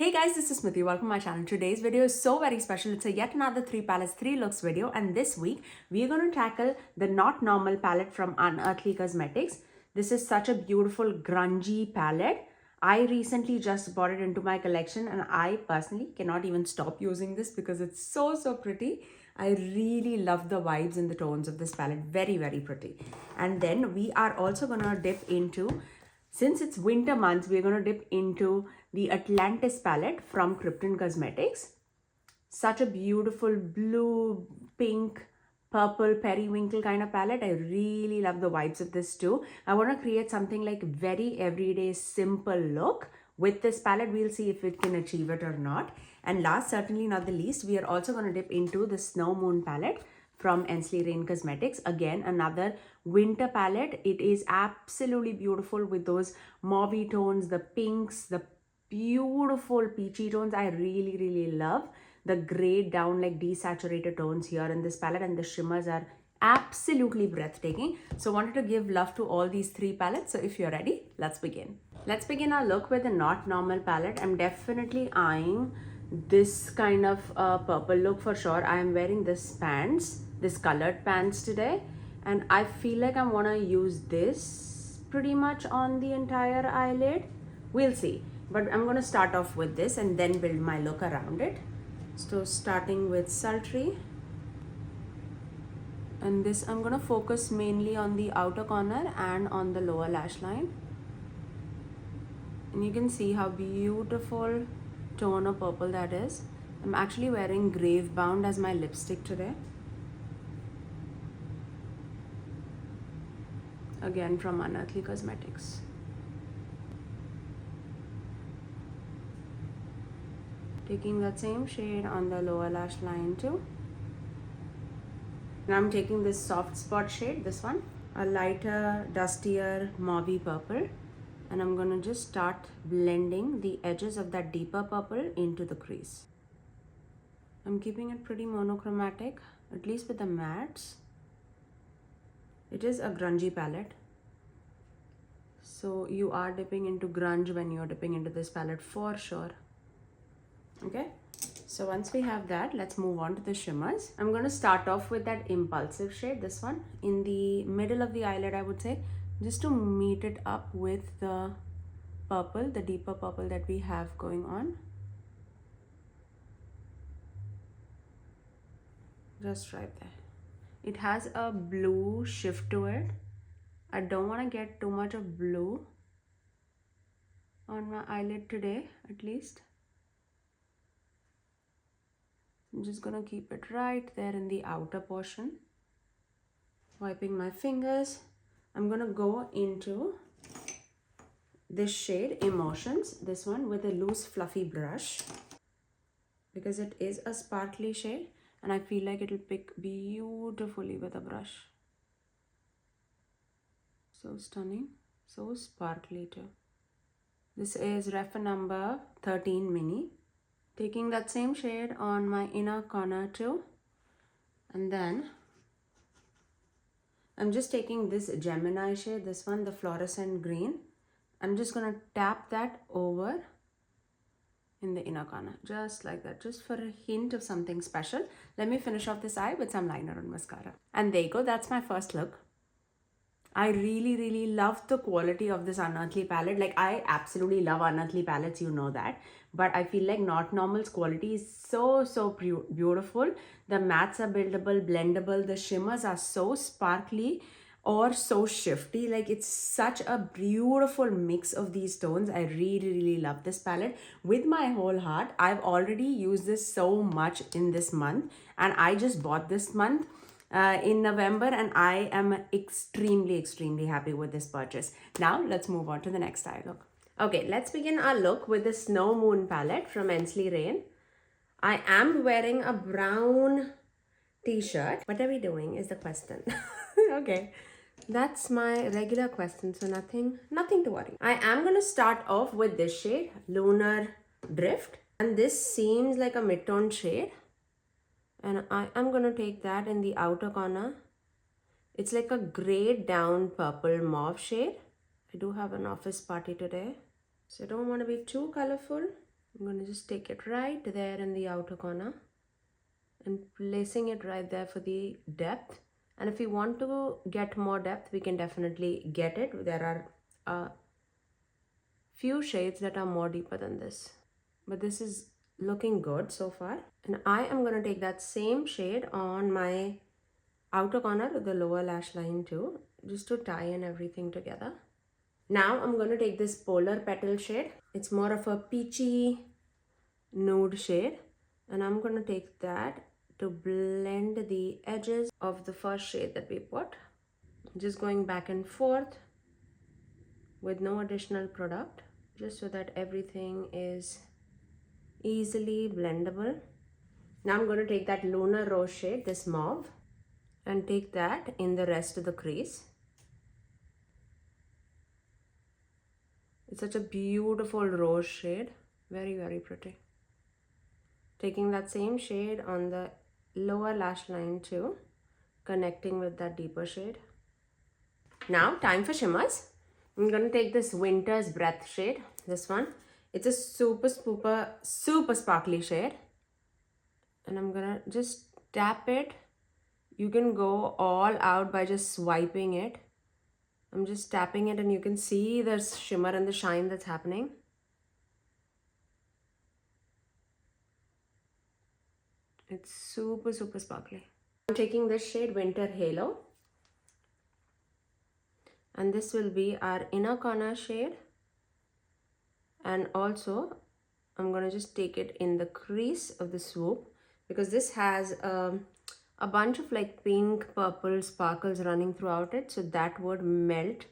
Hey guys, this is Smithy. Welcome to my channel. Today's video is so very special. It's a yet another 3 palettes, 3 looks video, and this week we're going to tackle the Not Normal palette from Unearthly Cosmetics. This is such a beautiful grungy palette. I recently just bought it into my collection and I personally cannot even stop using this because it's so pretty. I really love the vibes and the tones of this palette. Very pretty. And then we are also going to dip into, since it's winter months, we're going to dip into the Atlantis palette from KRYPTEIN Cosmetics. Such a beautiful blue, pink, purple, periwinkle kind of palette. I really love the vibes of this too. I want to create something like very everyday, simple look with this palette. We'll see if it can achieve it or not. And last, certainly not the least, we are also going to dip into the Snow Moon palette from ENSLEY Cosmetics. Again, another winter palette. It is absolutely beautiful with those mauvey tones, the pinks, the beautiful peachy tones. I really love the grayed down, like desaturated tones here in this palette, and the shimmers are absolutely breathtaking. So I wanted to give love to all these 3 palettes. So if you're ready, let's begin. Let's begin our look with the Not Normal palette. I'm definitely eyeing this kind of purple look for sure. I am wearing this colored pants today, and I feel like I want to use this pretty much on the entire eyelid. We'll see, but I'm going to start off with this and then build my look around it. So starting with Sultry, and this I'm going to focus mainly on the outer corner and on the lower lash line, and you can see how beautiful tone of purple that is. I'm actually wearing Grave Bound as my lipstick today, again from Unearthly Cosmetics. Taking that same shade on the lower lash line too. Now I'm taking this soft spot shade, this one, a lighter, dustier mauvey purple, and I'm gonna just start blending the edges of that deeper purple into the crease. I'm keeping it pretty monochromatic, at least with the mattes. It is a grungy palette, so you are dipping into grunge when you're dipping into this palette for sure. Okay, so once we have that, let's move on to the shimmers. I'm going to start off with that Impulsive shade, this one, in the middle of the eyelid, I would say, just to meet it up with the purple, the deeper purple that we have going on. Just right there. It has a blue shift to it. I don't want to get too much of blue on my eyelid today, at least. I'm just gonna keep it right there in the outer portion. Wiping my fingers, I'm gonna go into this shade, Emotions, this one, with a loose fluffy brush, because it is a sparkly shade and I feel like it'll pick beautifully with a brush. So stunning, so sparkly too. This is ref number 13 mini. Taking that same shade on my inner corner too, and then I'm just taking this Gemini shade, this one, the fluorescent green. I'm just gonna tap that over in the inner corner, just like that, just for a hint of something special. Let me finish off this eye with some liner and mascara. And there you go, that's my first look. I really love the quality of this Unearthly palette. Like, I absolutely love Unearthly palettes, you know that. But I feel like Not Normal's quality is so beautiful. The mattes are buildable, blendable. The shimmers are so sparkly or so shifty. Like, it's such a beautiful mix of these tones. I really love this palette with my whole heart. I've already used this so much in this month, and I just bought this month in November, and I am extremely happy with this purchase. Now let's move on to the next eye look. Okay, let's begin our look with the Snow Moon palette from ENSLEY. I am wearing a brown t-shirt. What are we doing is the question. Okay, that's my regular question, so nothing to worry. I am going to start off with this shade, Lunar Drift, and this seems like a mid-tone shade. And I am going to take that in the outer corner. It's like a grayed down purple mauve shade. I do have an office party today, so I don't want to be too colorful. I'm going to just take it right there in the outer corner and placing it right there for the depth. And if you want to get more depth, we can definitely get it. There are a few shades that are more deeper than this, but this is looking good so far. And I am going to take that same shade on my outer corner of the lower lash line too, just to tie in everything together. Now I'm going to take this Polar Petal shade. It's more of a peachy nude shade, and I'm going to take that to blend the edges of the first shade that we put. Just going back and forth with no additional product, just so that everything is easily blendable. Now I'm going to take that Lunar Rose shade, this mauve, and take that in the rest of the crease. It's such a beautiful rose shade, very, very pretty. Taking that same shade on the lower lash line too, connecting with that deeper shade. Now, time for shimmers. I'm going to take this Winter's Breath shade, this one. It's a super sparkly shade. And I'm going to just tap it. You can go all out by just swiping it. I'm just tapping it and you can see the shimmer and the shine that's happening. It's super sparkly. I'm taking this shade Winter Halo. And this will be our inner corner shade. And also, I'm going to just take it in the crease of the swoop, because this has a bunch of like pink, purple sparkles running throughout it. So that would melt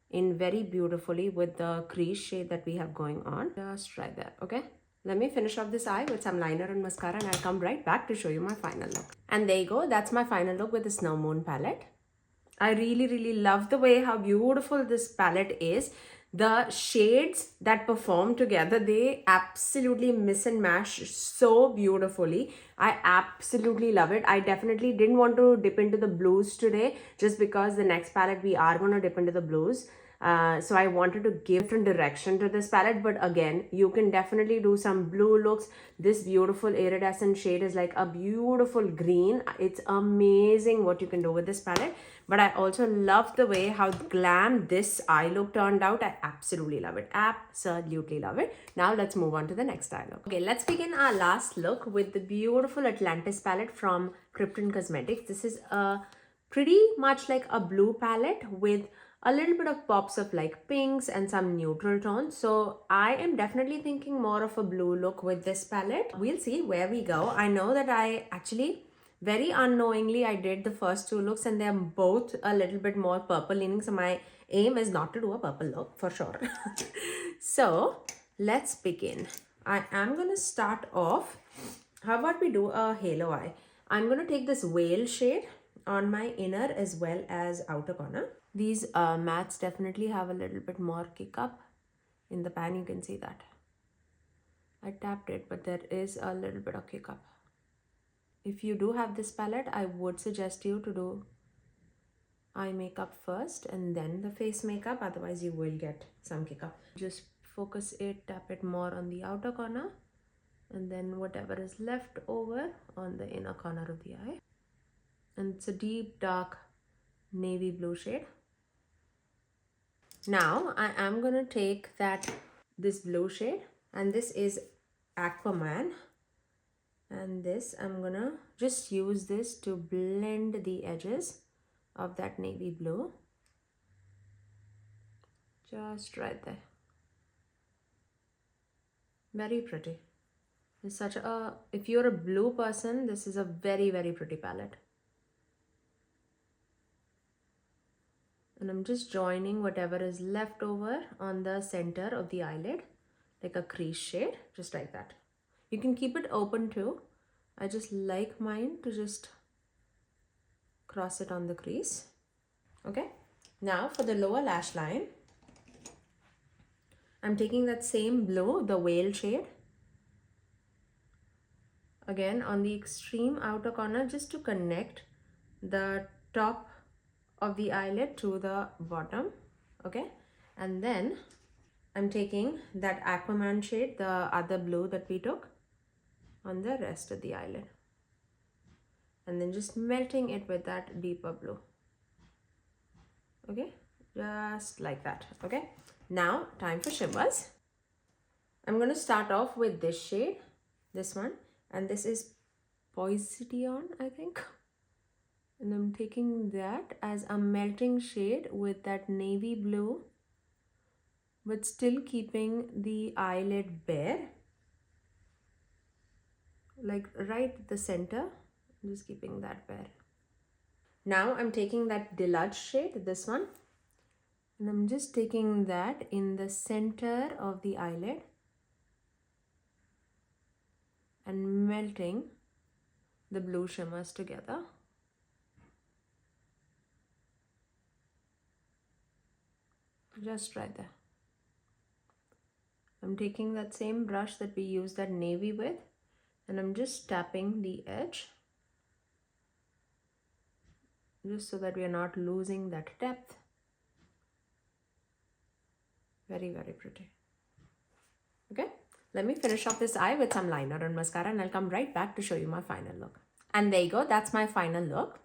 in very beautifully with the crease shade that we have going on. Just right there, okay? Let me finish off this eye with some liner and mascara, and I'll come right back to show you my final look. And there you go. That's my final look with the Snow Moon palette. I really love the way how beautiful this palette is. The shades that perform together, they absolutely miss and mash so beautifully. I absolutely love it. I definitely didn't want to dip into the blues today, just because the next palette we are going to dip into the blues. So I wanted to give different direction to this palette, but again, you can definitely do some blue looks. This beautiful iridescent shade is like a beautiful green. It's amazing what you can do with this palette. But I also love the way how glam this eye look turned out. I absolutely love it. Absolutely love it. Now let's move on to the next eye look. Okay, let's begin our last look with the beautiful Atlantis palette from KRYPTEIN Cosmetics. This is a pretty much like a blue palette with a little bit of pops of like pinks and some neutral tones. So I am definitely thinking more of a blue look with this palette. We'll see where we go. I know that I actually very unknowingly I did the first two looks and they're both a little bit more purple leaning. So my aim is not to do a purple look for sure. So let's begin. I am going to start off. How about we do a halo eye? I'm going to take this Whale shade on my inner as well as outer corner. These mattes definitely have a little bit more kick up. In the pan you can see that. I tapped it, but there is a little bit of kick up. If you do have this palette, I would suggest you to do eye makeup first and then the face makeup. Otherwise you will get some kick up. Just focus it, tap it more on the outer corner, and then whatever is left over on the inner corner of the eye. And it's a deep dark navy blue shade. Now I am going to take this blue shade, and this is Aquaman, and this I'm going to just use this to blend the edges of that navy blue. Just right there. Very pretty. It's such a, if you're a blue person, this is a very pretty palette. And I'm just joining whatever is left over on the center of the eyelid, like a crease shade, just like that. You can keep it open too. I just like mine to just cross it on the crease. Okay. Now for the lower lash line, I'm taking that same blue, the Whale shade. Again, on the extreme outer corner, just to connect the top of the eyelid to the bottom. Okay, and then I'm taking that Aquaman shade, the other blue that we took, on the rest of the eyelid. And then just melting it with that deeper blue. Okay, just like that. Okay, now time for shimmers. I'm going to start off with this shade, this one, and this is Poison, I think. And I'm taking that as a melting shade with that navy blue, but still keeping the eyelid bare, like right at the center. I'm just keeping that bare. Now I'm taking that Deluxe shade, this one, and I'm just taking that in the center of the eyelid and melting the blue shimmers together. Just right there. I'm taking that same brush that we used that navy with, and I'm just tapping the edge, just so that we are not losing that depth. Very, very pretty. Okay, let me finish off this eye with some liner and mascara, and I'll come right back to show you my final look. And there you go, that's my final look.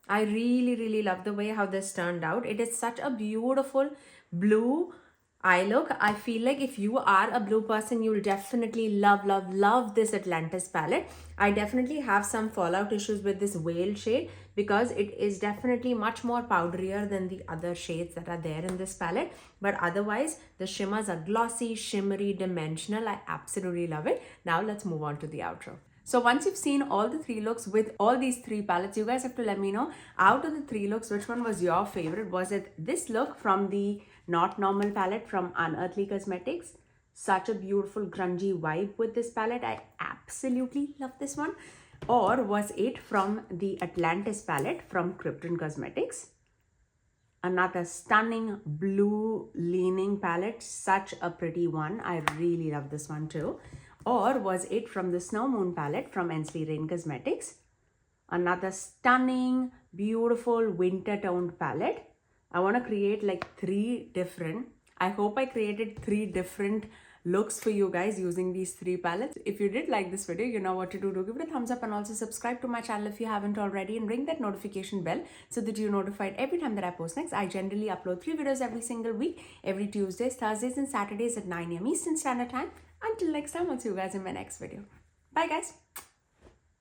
I really, really love the way how this turned out. It is such a beautiful blue eye look. I feel like if you are a blue person, you'll definitely love this Atlantis palette. I definitely have some fallout issues with this Whale shade because it is definitely much more powderier than the other shades that are there in this palette. But otherwise, the shimmers are glossy, shimmery, dimensional. I absolutely love it. Now let's move on to the outro. So once you've seen all the 3 looks with all these 3 palettes, you guys have to let me know, out of the 3 looks, which one was your favorite? Was it this look from the Not Normal palette from Unearthly Cosmetics? Such a beautiful grungy vibe with this palette. I absolutely love this one. Or was it from the Atlantis palette from KRYPTEIN Cosmetics? Another stunning blue leaning palette. Such a pretty one. I really love this one too. Or was it from the Snow Moon palette from ENSLEY Cosmetics? Another stunning, beautiful winter toned palette. I want to create like 3 different, I hope I created 3 different looks for you guys using these 3 palettes. If you did like this video, you know what to do. Give it a thumbs up and also subscribe to my channel if you haven't already, and ring that notification bell so that you're notified every time that I post next. I generally upload 3 videos every single week, every Tuesdays, Thursdays and Saturdays at 9 AM Eastern Standard Time. Until next time, I'll see you guys in my next video. Bye guys.